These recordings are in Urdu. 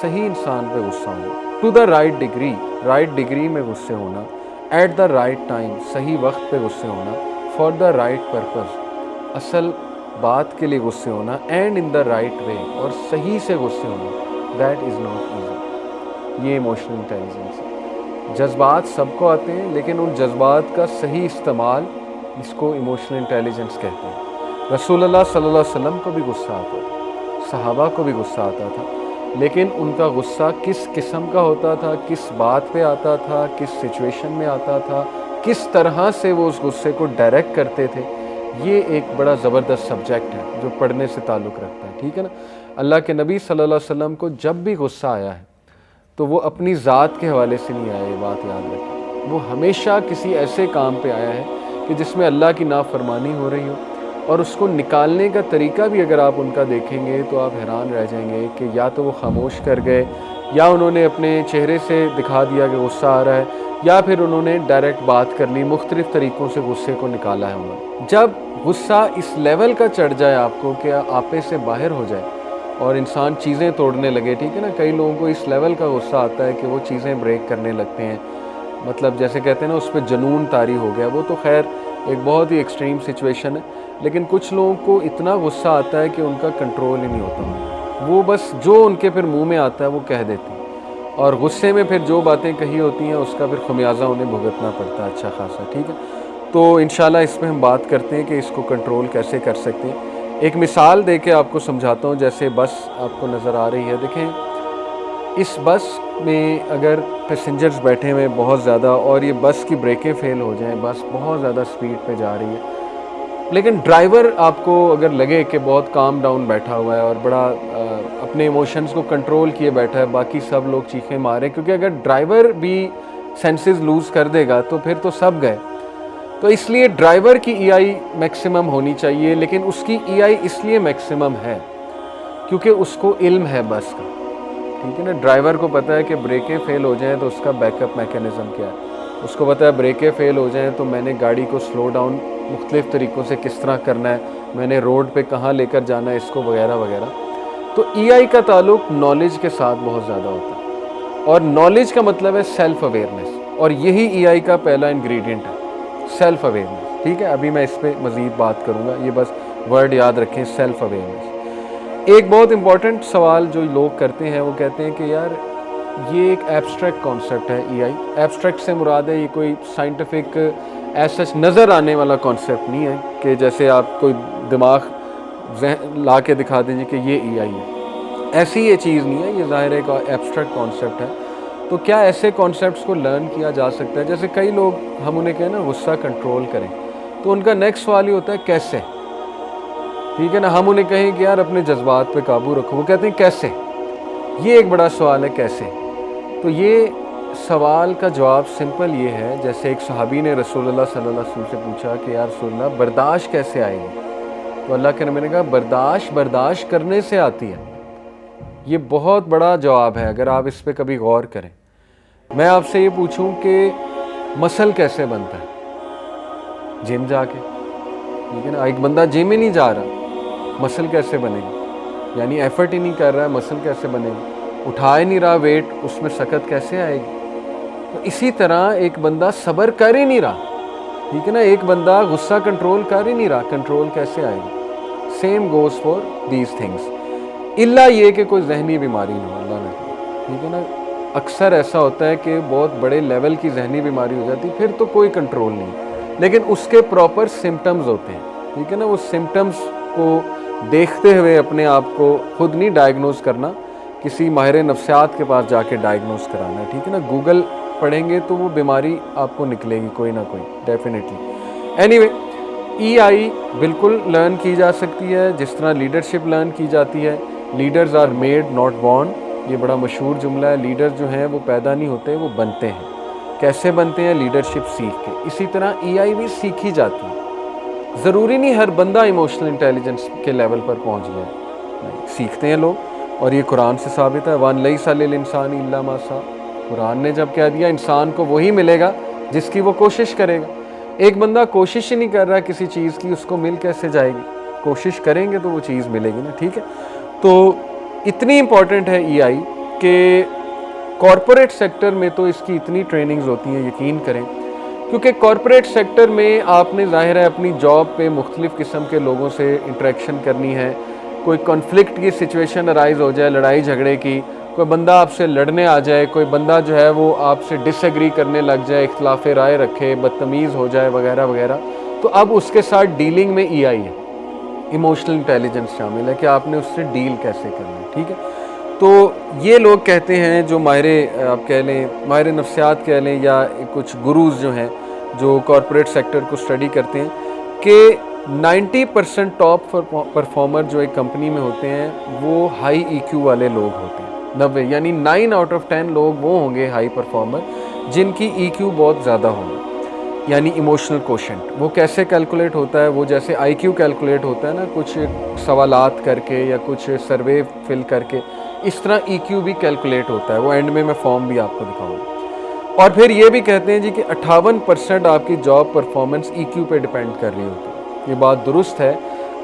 صحیح انسان پہ غصہ ہونا، ٹو دا رائٹ ڈگری میں غصے ہونا، ایٹ دا رائٹ ٹائم صحیح وقت پہ غصے ہونا، فار دا رائٹ پرپز اصل بات کے لیے غصے ہونا، and in the right way اور صحیح سے غصے ہونا، دیٹ از ناٹ ایزی۔ یہ ایموشنل انٹیلیجنس ہے۔ جذبات سب کو آتے ہیں، لیکن ان جذبات کا صحیح استعمال اس کو ایموشنل انٹیلیجنس کہتے ہیں۔ رسول اللہ صلی اللہ علیہ وسلم کو بھی غصہ آتا تھا، صحابہ کو بھی غصہ آتا تھا، لیکن ان کا غصہ کس قسم کا ہوتا تھا، کس بات پہ آتا تھا، کس سچویشن میں آتا تھا، کس طرح سے وہ اس غصے کو ڈائریکٹ کرتے تھے، یہ ایک بڑا زبردست سبجیکٹ ہے جو پڑھنے سے تعلق رکھتا ہے، ٹھیک ہے نا۔ اللہ کے نبی صلی اللہ علیہ وسلم کو جب بھی غصہ آیا ہے تو وہ اپنی ذات کے حوالے سے نہیں آیا، یہ بات یاد رکھیں، وہ ہمیشہ کسی ایسے کام پہ آیا ہے کہ جس میں اللہ کی نافرمانی ہو رہی ہو، اور اس کو نکالنے کا طریقہ بھی اگر آپ ان کا دیکھیں گے تو آپ حیران رہ جائیں گے کہ یا تو وہ خاموش کر گئے، یا انہوں نے اپنے چہرے سے دکھا دیا کہ غصہ آ رہا ہے، یا پھر انہوں نے ڈائریکٹ بات کر لی، مختلف طریقوں سے غصے کو نکالا ہے انہوں نے۔ جب غصہ اس لیول کا چڑھ جائے آپ کو کہ آپے سے باہر ہو جائے اور انسان چیزیں توڑنے لگے، ٹھیک ہے نا، کئی لوگوں کو اس لیول کا غصہ آتا ہے کہ وہ چیزیں بریک کرنے لگتے ہیں، مطلب جیسے کہتے ہیں نا اس پہ جنون طاری ہو گیا، وہ تو خیر ایک بہت ہی ایکسٹریم سچویشن ہے، لیکن کچھ لوگوں کو اتنا غصہ آتا ہے کہ ان کا کنٹرول ہی نہیں ہوتا، وہ بس جو ان کے پھر منہ میں آتا ہے وہ کہہ دیتے ہیں، اور غصے میں پھر جو باتیں کہی ہوتی ہیں اس کا پھر خمیازہ انہیں بھگتنا پڑتا ہے اچھا خاصا، ٹھیک ہے۔ تو انشاءاللہ اس میں ہم بات کرتے ہیں کہ اس کو کنٹرول کیسے کر سکتے ہیں۔ ایک مثال دے کے آپ کو سمجھاتا ہوں، جیسے بس آپ کو نظر آ رہی ہے، دیکھیں اس بس میں اگر پیسنجرز بیٹھے ہوئے بہت زیادہ اور یہ بس کی بریکیں فیل ہو جائیں، بس بہت زیادہ سپیڈ پہ جا رہی ہے، لیکن ڈرائیور آپ کو اگر لگے کہ بہت کام ڈاؤن بیٹھا ہوا ہے اور بڑا اپنے ایموشنز کو کنٹرول کیے بیٹھا ہے، باقی سب لوگ چیخیں مارے، کیونکہ اگر ڈرائیور بھی سینسز لوز کر دے گا تو پھر تو سب گئے، تو اس لیے ڈرائیور کی ای آئی میکسیمم ہونی چاہیے، لیکن اس کی ای آئی اس لیے میکسیمم ہے کیونکہ اس کو علم ہے بس کا، ٹھیک ہے نا۔ ڈرائیور کو پتہ ہے کہ بریکیں فیل ہو جائیں تو اس کا بیک اپ میکینزم کیا ہے، اس کو پتہ ہے بریکیں فیل ہو جائیں تو میں نے گاڑی کو سلو ڈاؤن مختلف طریقوں سے کس طرح کرنا ہے، میں نے روڈ پہ کہاں لے کر جانا ہے اس کو، وغیرہ وغیرہ۔ تو ای آئی کا تعلق نالج کے ساتھ بہت زیادہ ہوتا ہے، اور نالج کا مطلب ہے سیلف اویئرنیس، اور یہی ای آئی کا پہلا انگریڈینٹ ہے، سیلف اویئرنیس، ٹھیک ہے۔ ابھی میں اس پہ مزید بات کروں گا، یہ بس ورڈ یاد رکھیں، سیلف اویئرنیس۔ ایک بہت امپورٹنٹ سوال جو لوگ کرتے ہیں وہ کہتے ہیں کہ یار یہ ایک ایبسٹریکٹ کانسیپٹ ہے ای آئی، ایبسٹریکٹ سے مراد ہے یہ کوئی سائنٹیفک ایسا نظر آنے والا کانسیپٹ نہیں ہے کہ جیسے آپ کوئی دماغ لا کے دکھا دیجیے کہ یہ ای آئی ہے، ایسی یہ چیز نہیں ہے، یہ ظاہر ایک ایبسٹریکٹ کانسیپٹ ہے۔ تو کیا ایسے کانسیپٹس کو لرن کیا جا سکتا ہے؟ جیسے کئی لوگ ہم انہیں کہیں نا غصہ کنٹرول کریں، تو ان کا نیکسٹ سوال ہی ہوتا ہے کیسے، ٹھیک ہے نا۔ ہم انہیں کہیں کہ یار اپنے جذبات پہ قابو رکھو، وہ کہتے ہیں کیسے، یہ ایک بڑا سوال ہے کیسے۔ تو یہ سوال کا جواب سمپل یہ ہے، جیسے ایک صحابی نے رسول اللہ صلی اللہ علیہ وسلم سے پوچھا کہ یا رسول اللہ برداشت کیسے آئے گی، تو اللہ کے نبی نے کہا برداشت کرنے سے آتی ہے۔ یہ بہت بڑا جواب ہے اگر آپ اس پہ کبھی غور کریں۔ میں آپ سے یہ پوچھوں کہ مسل کیسے بنتا ہے؟ جم جا کے، ٹھیک ہے نا۔ ایک بندہ جم ہی نہیں جا رہا، مسل کیسے بنے گی؟ یعنی ایفرٹ ہی نہیں کر رہا ہے، مسل کیسے بنے گی؟ اٹھا ہی نہیں رہا ویٹ، اس میں سکت کیسے آئے گی؟ تو اسی طرح ایک بندہ صبر کر ہی نہیں رہا، ٹھیک ہے نا، ایک بندہ غصہ کنٹرول کر ہی نہیں رہا، کنٹرول کیسے آئے گی؟ Same goes for these things, الا یہ کہ کوئی ذہنی بیماری نہ ہو، اللہ نہ کرے، ٹھیک ہے نا۔ اکثر ایسا ہوتا ہے کہ بہت بڑے لیول کی ذہنی بیماری ہو جاتی، پھر تو کوئی کنٹرول نہیں، لیکن اس کے پراپر سمٹمز ہوتے ہیں، ٹھیک ہے نا۔ وہ سمٹمز کو دیکھتے ہوئے اپنے آپ کو خود نہیں ڈائگنوز کرنا، کسی ماہر نفسیات کے پاس جا کے ڈائگنوز کرانا ہے، ٹھیک ہے نا۔ گوگل پڑھیں گے تو وہ بیماری آپ کو نکلے گی کوئی نہ کوئی، ڈیفینیٹلی۔ اینی وے، ای آئی بالکل لرن کی جا سکتی ہے، جس طرح لیڈرشپ لرن کی جاتی ہے۔ Leaders are made not born, یہ بڑا مشہور جملہ ہے۔ لیڈر جو ہیں وہ پیدا نہیں ہوتے، وہ بنتے ہیں۔ کیسے بنتے ہیں؟ لیڈرشپ سیکھ کے۔ اسی طرح ای آئی بھی سیکھی جاتی ہے، ضروری نہیں ہر بندہ ایموشنل انٹیلیجنس کے لیول پر پہنچ گیا، سیکھتے ہیں لوگ، اور یہ قرآن سے ثابت ہے، وَأَن لَيْسَ لِلْإِنسَانِ إِلَّا مَا سَعَىٰ۔ قرآن نے جب کہہ دیا انسان کو وہی ملے گا جس کی وہ کوشش کرے گا۔ ایک بندہ کوشش ہی نہیں کر رہا کسی چیز کی، اس کو مل کیسے جائے گی؟ کوشش کریں گے تو وہ چیز ملے گی نا، ٹھیک ہے۔ تو اتنی امپورٹنٹ ہے ای آئی کہ کارپوریٹ سیکٹر میں تو اس کی اتنی ٹریننگز ہوتی ہیں، یقین کریں، کیونکہ کارپوریٹ سیکٹر میں آپ نے ظاہر ہے اپنی جاب پہ مختلف قسم کے لوگوں سے انٹریکشن کرنی ہے. کوئی کنفلکٹ کی سچویشن ارائز ہو جائے، لڑائی جھگڑے کی، کوئی بندہ آپ سے لڑنے آ جائے، کوئی بندہ جو ہے وہ آپ سے ڈس ایگری کرنے لگ جائے، اختلاف رائے رکھے، بدتمیز ہو جائے وغیرہ وغیرہ، تو اب اس کے ساتھ ڈیلنگ میں ای آئی ہے، ایموشنل انٹیلیجنس شامل ہے کہ آپ نے اس سے ڈیل کیسے کرنا ہے. ٹھیک ہے، تو یہ لوگ کہتے ہیں جو ماہر آپ کہہ لیں، ماہر نفسیات کہہ لیں، یا کچھ گروز جو ہیں جو کارپوریٹ سیکٹر کو اسٹڈی کرتے ہیں، کہ 90% ٹاپ پرفارمر جو ایک کمپنی میں ہوتے ہیں وہ ہائی ای کیو والے لوگ ہوتے ہیں. 90 یعنی 9 آؤٹ آف 10 لوگ وہ ہوں گے ہائی پرفارمر جن کی ای کیو بہت زیادہ ہوگی، یعنی ایموشنل کوشنٹ. وہ کیسے کیلکولیٹ ہوتا ہے؟ وہ جیسے آئی کیو کیلکولیٹ ہوتا ہے نا، کچھ سوالات کر کے یا کچھ سروے فل کر کے، اس طرح ای کیو بھی کیلکولیٹ ہوتا ہے. وہ اینڈ میں فارم بھی آپ کو دکھاؤں گا. اور پھر یہ بھی کہتے ہیں جی کہ 58% آپ کی جاب پرفارمنس ای کیو پہ ڈیپینڈ کر رہی ہوتی ہے. یہ بات درست ہے.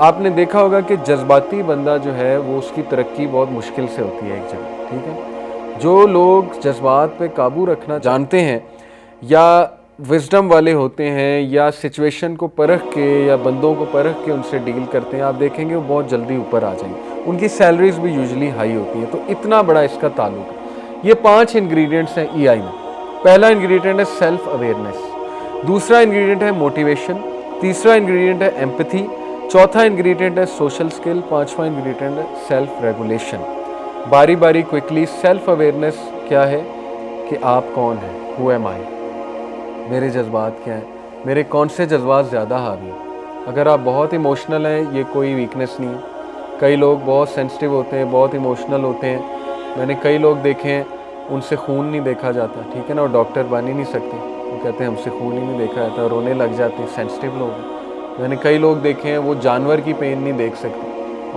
آپ نے دیکھا ہوگا کہ جذباتی بندہ جو ہے وہ اس کی ترقی بہت مشکل سے ہوتی ہے ایک جگہ. ٹھیک ہے، جو لوگ جذبات پہ قابو رکھنا جانتے ہیں یا وزڈم والے ہوتے ہیں یا سچویشن کو پرکھ کے یا بندوں کو پرکھ کے ان سے ڈیل کرتے ہیں، آپ دیکھیں گے وہ بہت جلدی اوپر آ جائیں گے. ان کی سیلریز بھی یوزلی ہائی ہوتی ہیں. تو اتنا بڑا اس کا تعلق ہے. یہ 5 انگریڈینٹس ہیں ای آئی میں. پہلا انگریڈینٹ ہے سیلف اویئرنیس، دوسرا انگریڈینٹ ہے موٹیویشن، تیسرا انگریڈینٹ ہے ایمپتھی، چوتھا انگریڈینٹ ہے سوشل سکل، پانچواں انگریڈینٹ ہے سیلف ریگولیشن. باری باری کوئکلی. سیلف اویئرنیس کیا ہے؟ کہ آپ کون ہیں، ہو ایم آئی، میرے جذبات کیا ہیں، میرے کون سے جذبات زیادہ حاوی ہیں. اگر آپ بہت ایموشنل ہیں یہ کوئی ویکنیس نہیں ہے. کئی لوگ بہت سینسٹیو ہوتے ہیں، بہت ایموشنل ہوتے ہیں. میں نے کئی لوگ دیکھے ہیں ان سے خون نہیں دیکھا جاتا، ٹھیک ہے نا، اور ڈاکٹر بن ہی نہیں سکتے. وہ کہتے ہیں ہم سے خون ہی نہیں دیکھا جاتا، رونے لگ جاتے ہیں، سینسٹیو لوگ ہیں. میں نے کئی لوگ دیکھے ہیں وہ جانور کی پین نہیں دیکھ سکتے.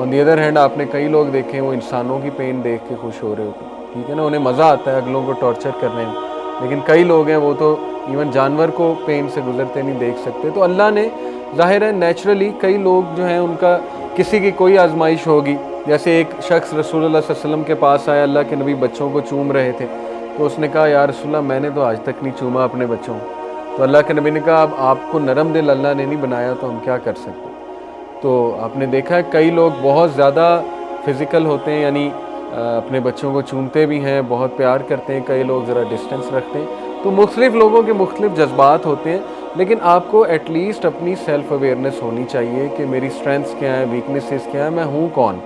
آن دی ادر ہینڈ آپ نے کئی لوگ دیکھے ہیں وہ انسانوں کی پین دیکھ کے خوش ہو رہے ہوتے ہیں. ٹھیک ہے نا، انہیں مزہ آتا ہے اگلوں کو ٹارچر کرنے میں. لیکن کئی لوگ ہیں وہ تو ایون جانور کو پین سے گزرتے نہیں دیکھ سکتے. تو اللہ نے ظاہر ہے نیچرلی کئی لوگ جو ہیں ان کا کسی کی کوئی آزمائش ہوگی. جیسے ایک شخص رسول اللہ صلی اللہ علیہ وسلم کے پاس آیا، اللہ کے نبی بچوں کو چوم رہے تھے، تو اس نے کہا یا رسول اللہ میں نے تو آج تک نہیں چوما اپنے بچوں کو. تو اللہ کے نبی نے کہا اب آپ کو نرم دل اللہ نے نہیں بنایا تو ہم کیا کر سکتے. تو آپ نے دیکھا ہے کئی لوگ بہت زیادہ فزیکل ہوتے ہیں، یعنی اپنے بچوں کو چومتے بھی ہیں، بہت پیار کرتے ہیں. کئی لوگ ذرا ڈسٹینس رکھتے ہیں. تو مختلف لوگوں کے مختلف جذبات ہوتے ہیں. لیکن آپ کو ایٹ لیسٹ اپنی سیلف اویئرنیس ہونی چاہیے کہ میری اسٹرینتھس کیا ہیں، ویکنیسز کیا ہیں، میں ہوں کون.